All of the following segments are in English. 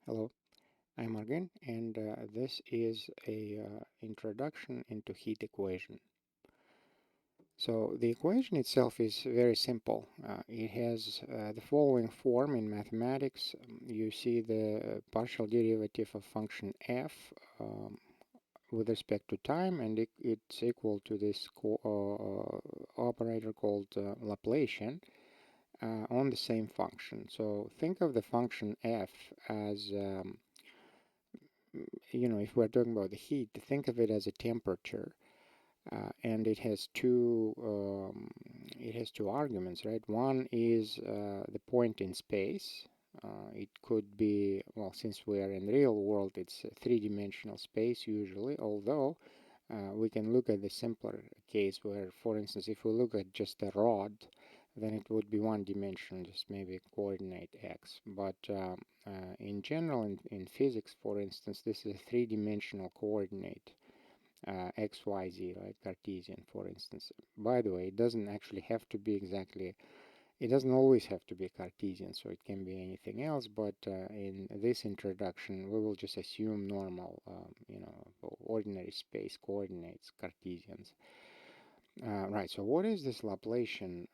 Hello, I'm Argen, and this is a introduction into heat equation. So the equation itself is very simple. It has the following form in mathematics. You see the partial derivative of function f with respect to time, and it's equal to this operator called Laplacian on the same function. So think of the function f as if we're talking about the heat, think of it as a temperature, and it has two arguments, right? One is the point in space. It could be, well, since we are in the real world, it's a three-dimensional space usually, although we can look at the simpler case where, for instance, if we look at just a rod, then it would be one dimension, just maybe coordinate x. But in general, in physics, for instance, this is a three-dimensional coordinate, x, y, z, right? Cartesian, for instance. By the way, it doesn't actually have to be exactly, it doesn't always have to be Cartesian, so it can be anything else, but in this introduction, we will just assume normal, ordinary space coordinates, Cartesians. Right, so what is this Laplacian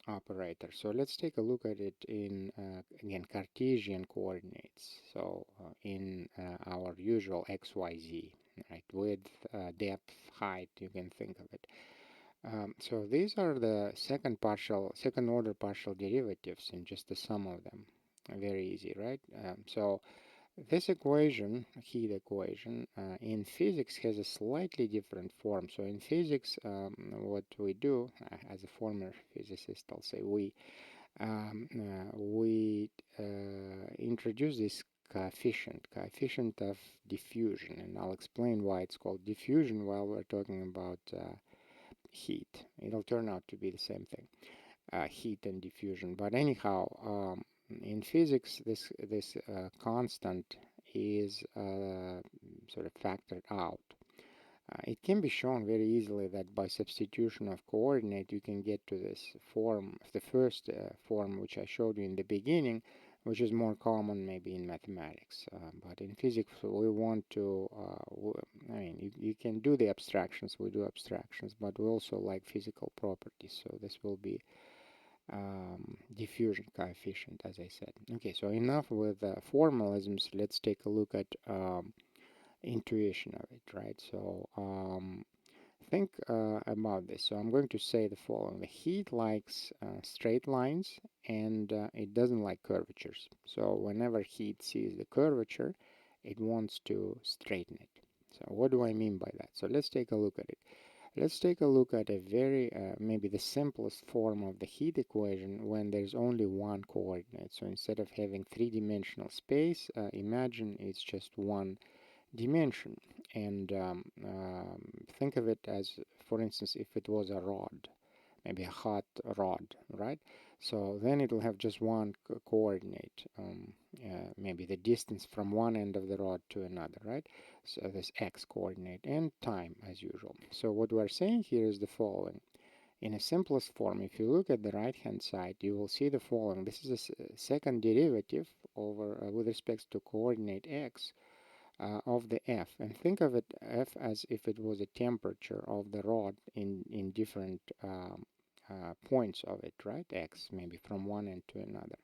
operator? So let's take a look at it in, again, Cartesian coordinates. So in our usual x, y, z, right, width, depth, height, you can think of it. So these are the second order partial derivatives and just the sum of them. Very easy, right? So this equation, heat equation, in physics has a slightly different form. So in physics, what we do, as a former physicist, I'll say we introduce this coefficient of diffusion, and I'll explain why it's called diffusion while we're talking about heat. It'll turn out to be the same thing, heat and diffusion. But anyhow, in physics, this constant is sort of factored out. It can be shown very easily that by substitution of coordinate, you can get to this form, the first form which I showed you in the beginning, which is more common maybe in mathematics. But in physics, we want to, I mean, you can do the abstractions, we do abstractions, but we also like physical properties. So this will be diffusion coefficient, as I said. Okay, so enough with formalisms. Let's take a look at intuition of it, right? So think about this. So I'm going to say the following. The heat likes straight lines and it doesn't like curvatures. So whenever heat sees the curvature, it wants to straighten it. So what do I mean by that? So let's take a look at it. Let's take a look at a very, maybe the simplest form of the heat equation when there's only one coordinate. So instead of having three-dimensional space, imagine it's just one dimension. And think of it as, for instance, if it was a rod, maybe a hot rod, right? So then it will have just one coordinate, maybe the distance from one end of the rod to another, right? So this x coordinate and time as usual. So what we're saying here is the following. In a simplest form, if you look at the right hand side, you will see the following. This is a second derivative over with respect to coordinate x of the f, and think of it f as if it was a temperature of the rod in different points of it, right? X maybe from one end to another.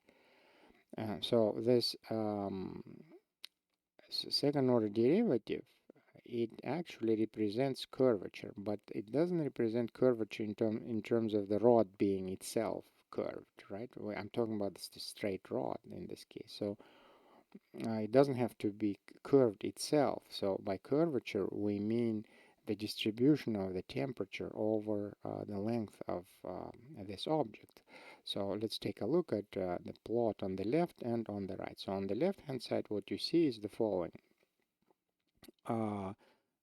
So this second order derivative, it actually represents curvature, but it doesn't represent curvature in terms of the rod being itself curved, right? I'm talking about the straight rod in this case. So it doesn't have to be curved itself. So by curvature, we mean the distribution of the temperature over the length of this object. So let's take a look at the plot on the left and on the right. So on the left hand side, what you see is the following.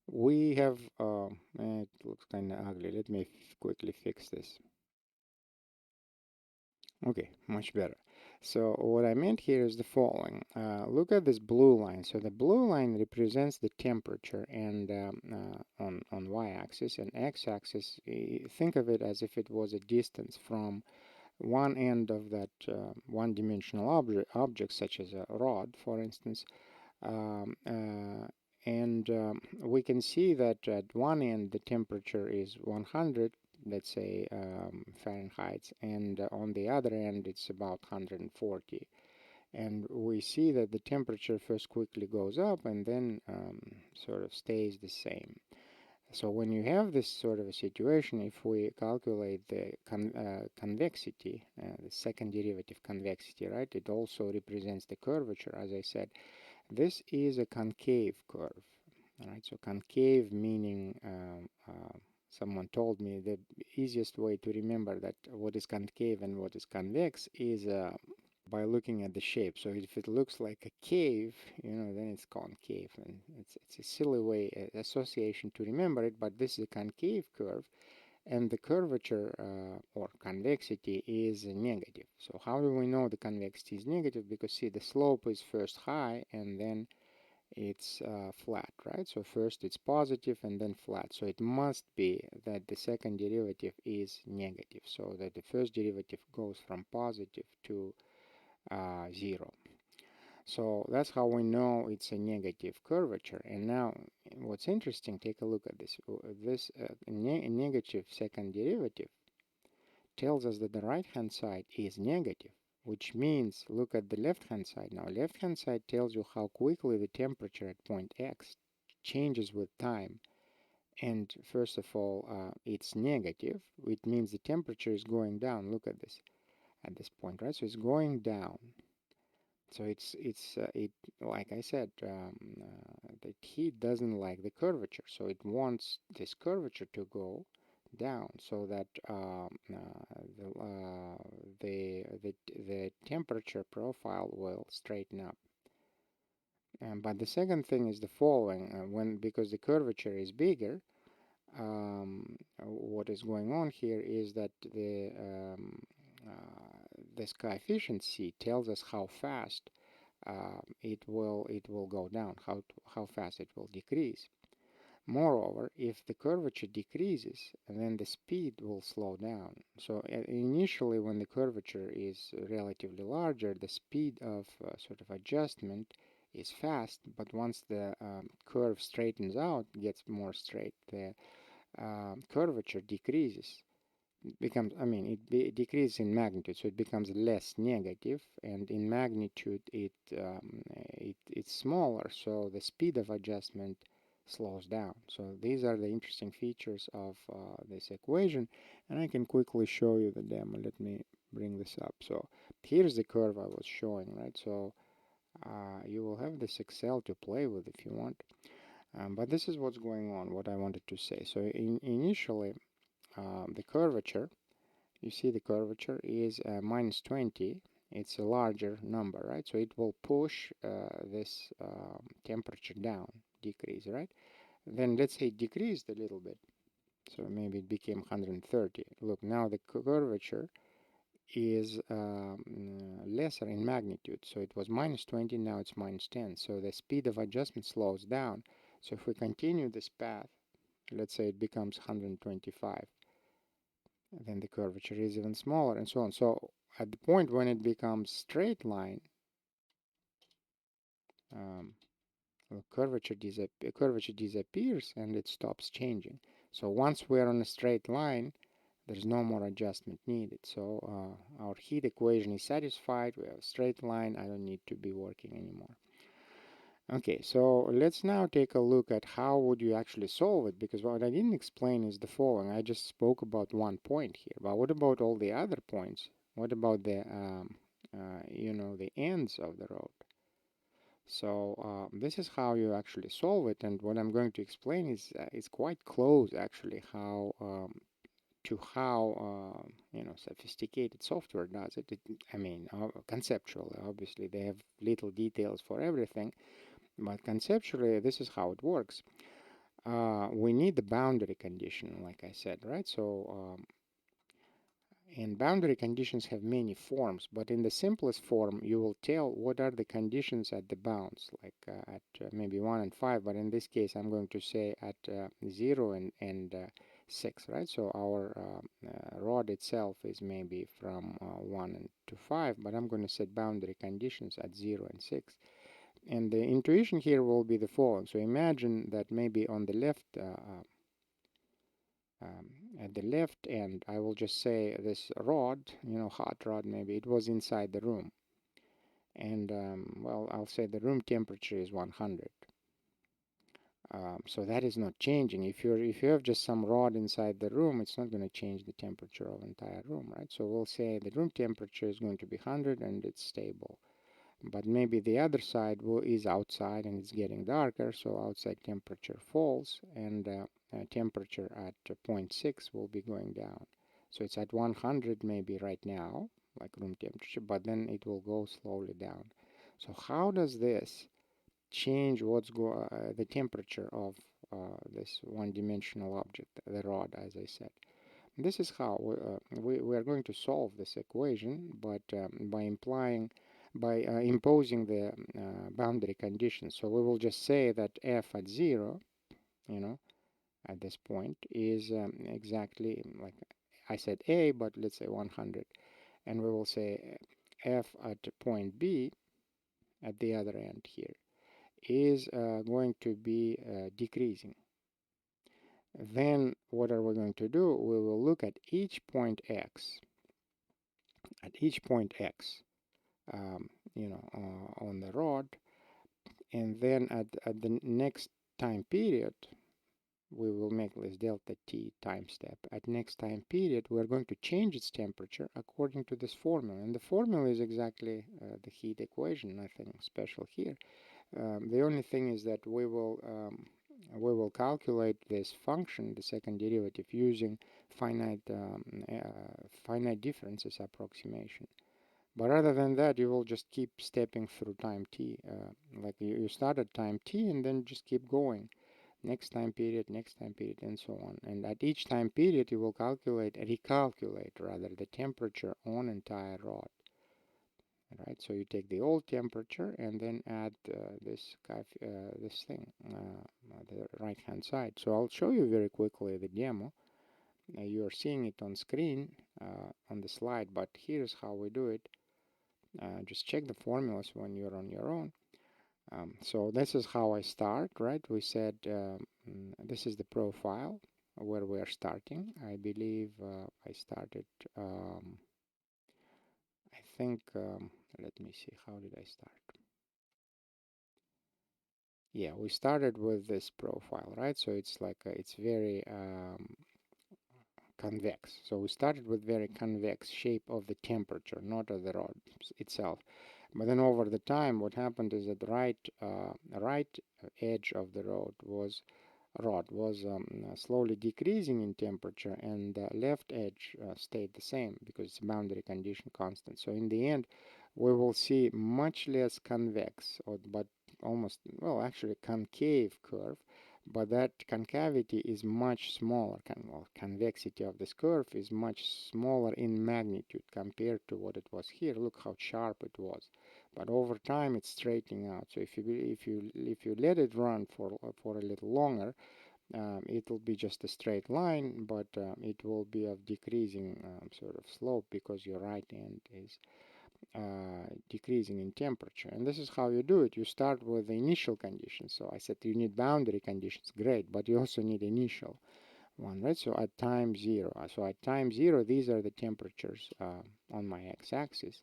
We have, it looks kind of ugly. Let me quickly fix this. Okay, much better. So what I meant here is the following. Look at this blue line. So the blue line represents the temperature and on y-axis, and x-axis, think of it as if it was a distance from one end of that one-dimensional object, such as a rod, for instance, and we can see that at one end the temperature is 100, let's say, Fahrenheit, and on the other end it's about 140. And we see that the temperature first quickly goes up and then sort of stays the same. So when you have this sort of a situation, if we calculate the convexity, the second derivative convexity, right, it also represents the curvature, as I said. This is a concave curve, all right? So concave meaning, someone told me the easiest way to remember that what is concave and what is convex is by looking at the shape. So if it looks like a cave, then it's concave, and it's a silly way association to remember it. But this is a concave curve, and the curvature or convexity is negative. So how do we know the convexity is negative? Because see, the slope is first high and then it's flat, right? So first it's positive and then flat. So it must be that the second derivative is negative, so that the first derivative goes from positive to 0. So that's how we know it's a negative curvature. And now what's interesting, take a look at this. This negative second derivative tells us that the right hand side is negative, which means look at the left hand side. Now left hand side tells you how quickly the temperature at point X changes with time. And first of all, it's negative, which means the temperature is going down. Look at this at this point, right? So it's going down. So it like I said, the heat doesn't like the curvature, so it wants this curvature to go down, so that the temperature profile will straighten up. But the second thing is the following: because the curvature is bigger, what is going on here is that this coefficient C tells us how fast it will go down, how fast it will decrease. Moreover, if the curvature decreases, then the speed will slow down. So initially, when the curvature is relatively larger, the speed of sort of adjustment is fast, but once the curve straightens out, gets more straight, the curvature decreases. It decreases in magnitude, so it becomes less negative, and in magnitude it's smaller, so the speed of adjustment slows down. So these are the interesting features of this equation, and I can quickly show you the demo. Let me bring this up. So here's the curve I was showing, right? So you will have this Excel to play with if you want, but this is what's going on, what I wanted to say. So initially, the curvature, you see the curvature is minus 20. It's a larger number, right? So it will push this temperature down, decrease, right? Then let's say it decreased a little bit, so maybe it became 130. Look, now the curvature is lesser in magnitude, so it was minus 20, now it's minus 10. So the speed of adjustment slows down. So if we continue this path, let's say it becomes 125, then the curvature is even smaller, and so on. So at the point when it becomes straight line, um, curvature disappears and it stops changing. So once we're on a straight line, there's no more adjustment needed. So our heat equation is satisfied. We have a straight line. I don't need to be working anymore. Okay, so let's now take a look at how would you actually solve it, because what I didn't explain is the following. I just spoke about one point here, but what about all the other points? What about the the ends of the road? So this is how you actually solve it, and what I'm going to explain is quite close actually how to how sophisticated software does it. Conceptually, obviously they have little details for everything, but conceptually this is how it works. We need the boundary condition, like I said, right? So and boundary conditions have many forms, but in the simplest form you will tell what are the conditions at the bounds, like at maybe 1 and 5, but in this case I'm going to say at 0 and 6, right? So our rod itself is maybe from 1 to 5, but I'm going to set boundary conditions at 0 and 6. And the intuition here will be the following. So imagine that maybe on the left, at the left end, I will just say this rod, hot rod maybe, it was inside the room. And well, I'll say the room temperature is 100. So that is not changing. If you have just some rod inside the room, it's not going to change the temperature of the entire room, right? So we'll say the room temperature is going to be 100 and it's stable. But maybe the other side is outside and it's getting darker, so outside temperature falls and temperature at point 0.6 will be going down. So it's at 100 maybe right now, like room temperature, but then it will go slowly down. So how does this change the temperature of this one-dimensional object, the rod, as I said? This is how we are going to solve this equation, but by imposing the boundary conditions. So we will just say that f at 0, at this point is exactly like I said a, but let's say 100. And we will say f at point b at the other end here is going to be decreasing. Then what are we going to do? We will look at each point x. At each point x, on the rod, and then at the next time period, we will make this delta t time step. At next time period, we're going to change its temperature according to this formula. And the formula is exactly the heat equation, nothing special here. The only thing is that we will calculate this function, the second derivative, using finite differences approximation. But other than that, you will just keep stepping through time t. Like you start at time t and then just keep going. Next time period, and so on. And at each time period, you will recalculate rather, the temperature on entire rod. Right, so you take the old temperature and then add this thing, the right hand side. So I'll show you very quickly the demo. You are seeing it on screen on the slide, but here's how we do it. Just check the formulas when you're on your own. So this is how I start, right? We said this is the profile where we are starting. I believe I started, I think, let me see, how did I start? Yeah, we started with this profile, right? So it's like, it's very convex. So we started with very convex shape of the temperature, not of the rod itself. But then over the time, what happened is that the right edge of the rod was slowly decreasing in temperature, and the left edge stayed the same because it's boundary condition constant. So in the end, we will see much less convex, but almost, well, actually concave curve, but that concavity is much smaller. Convexity of this curve is much smaller in magnitude compared to what it was here. Look how sharp it was. But over time, it's straightening out. So if you let it run for a little longer, it will be just a straight line, but it will be of decreasing sort of slope because your right end is decreasing in temperature. And this is how you do it. You start with the initial conditions. So I said you need boundary conditions, great, but you also need initial one, right? So at time 0. So at time 0, these are the temperatures on my x-axis.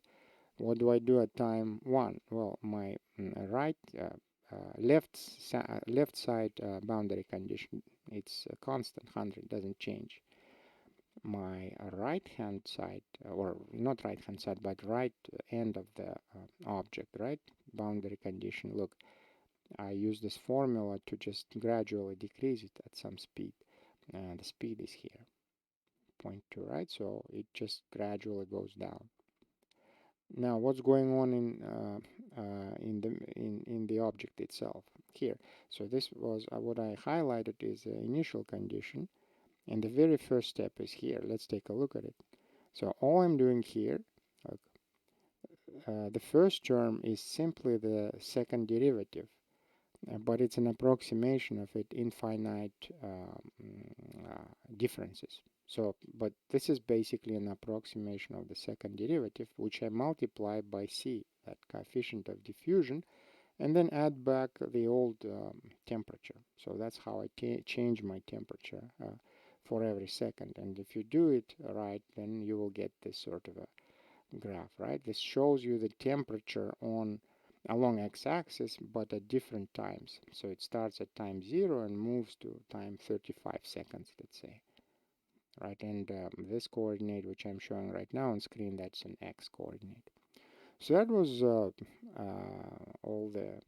What do I do at time 1? Well, my left side boundary condition, it's a constant 100, doesn't change. My right hand side, or not right hand side, but right end of the object, right, boundary condition, look, I use this formula to just gradually decrease it at some speed. The speed is here, 0.2, right? So it just gradually goes down. Now, what's going on in the object itself here? So this was what I highlighted is the initial condition, and the very first step is here. Let's take a look at it. So all I'm doing here, the first term is simply the second derivative but it's an approximation of it infinite differences. So, but this is basically an approximation of the second derivative, which I multiply by c, that coefficient of diffusion, and then add back the old temperature. So that's how I change my temperature for every second. And if you do it right, then you will get this sort of a graph, right? This shows you the temperature on along x-axis, but at different times. So it starts at time 0 and moves to time 35 seconds, let's say, right? And this coordinate, which I'm showing right now on screen, that's an x coordinate. So that was all the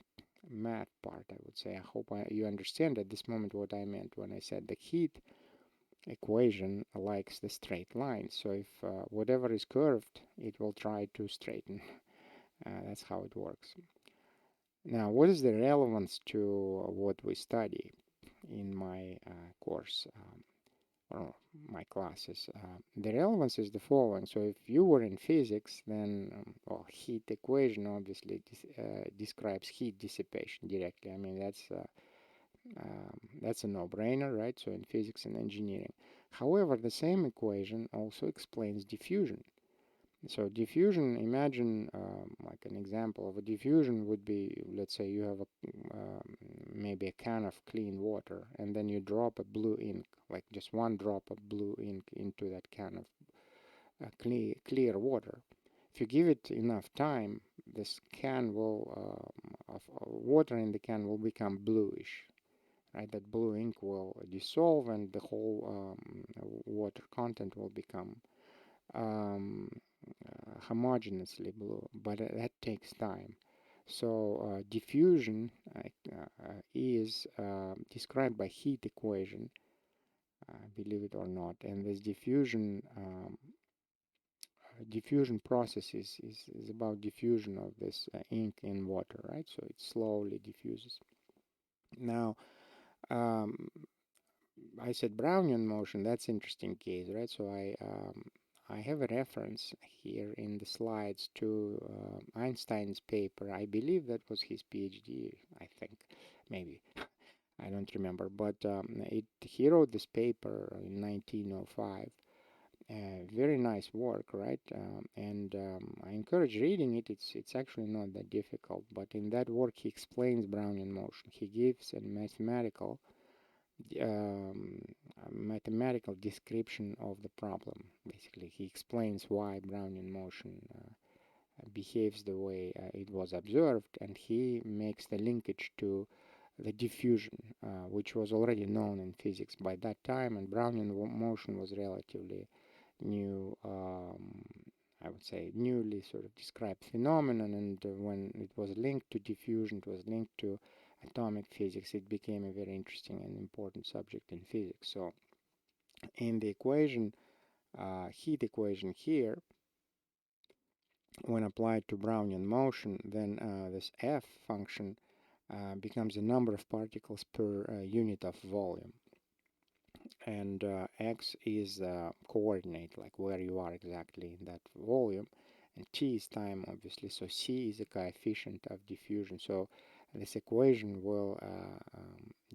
math part, I would say. I hope you understand at this moment what I meant when I said the heat equation likes the straight line. So if whatever is curved, it will try to straighten. That's how it works. Now, what is the relevance to what we study in my course or my classes? The relevance is the following. So if you were in physics, then well, heat equation obviously describes heat dissipation directly. I mean, that's a no-brainer, right? So in physics and engineering. However, the same equation also explains diffusion. So diffusion, imagine like an example of a diffusion would be, let's say you have maybe a can of clean water, and then you drop a blue ink, like just one drop of blue ink into that can of clear water. If you give it enough time, this can will, of water in the can will become bluish, right? That blue ink will dissolve and the whole water content will become um, homogeneously blue, but that takes time. So diffusion is described by heat equation, believe it or not, and this diffusion process is about diffusion of this ink in water, right? So it slowly diffuses. Now, um, I said Brownian motion. That's interesting case, right? So I have a reference here in the slides to Einstein's paper. I believe that was his PhD. I think, maybe I don't remember, but he wrote this paper in 1905. Very nice work, right? And I encourage reading it. It's actually not that difficult. But in that work, he explains Brownian motion. He gives a um, mathematical description of the problem. Basically, he explains why Brownian motion behaves the way it was observed, and he makes the linkage to the diffusion, which was already known in physics by that time, and Brownian motion was relatively new, I would say, newly sort of described phenomenon, and when it was linked to diffusion, it was linked to atomic physics, it became a very interesting and important subject in physics. So in the equation, heat equation here, when applied to Brownian motion, then this F function becomes the number of particles per unit of volume. And x is coordinate, like where you are exactly in that volume, and t is time, obviously. So c is a coefficient of diffusion. So this equation will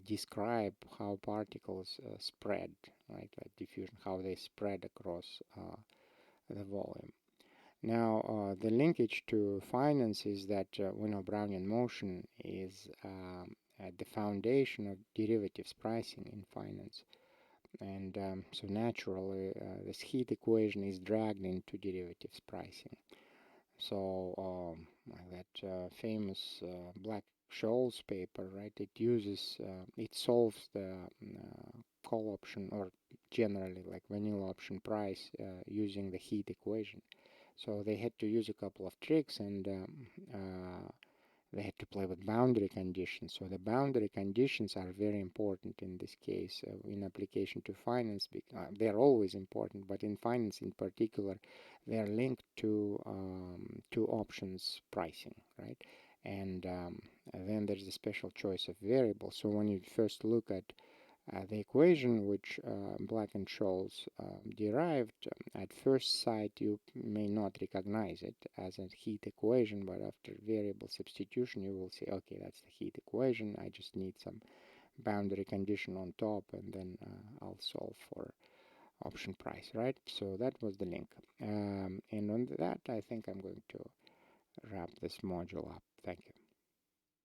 describe how particles spread, right? Like diffusion, how they spread across the volume. Now, the linkage to finance is that we know Brownian motion is at the foundation of derivatives pricing in finance. And so naturally, this heat equation is dragged into derivatives pricing. So that famous Black-Scholes paper, right? It solves the call option, or generally like vanilla option price using the heat equation. So they had to use a couple of tricks, and they had to play with boundary conditions. So the boundary conditions are very important in this case in application to finance. They are always important, but in finance in particular, they are linked to options pricing, right? And then there's a special choice of variables. So when you first look at The equation which Black and Scholes derived, at first sight you may not recognize it as a heat equation, but after variable substitution you will say, okay, that's the heat equation. I just need some boundary condition on top, and then I'll solve for option price, right? So that was the link. And on that, I think I'm going to wrap this module up. Thank you.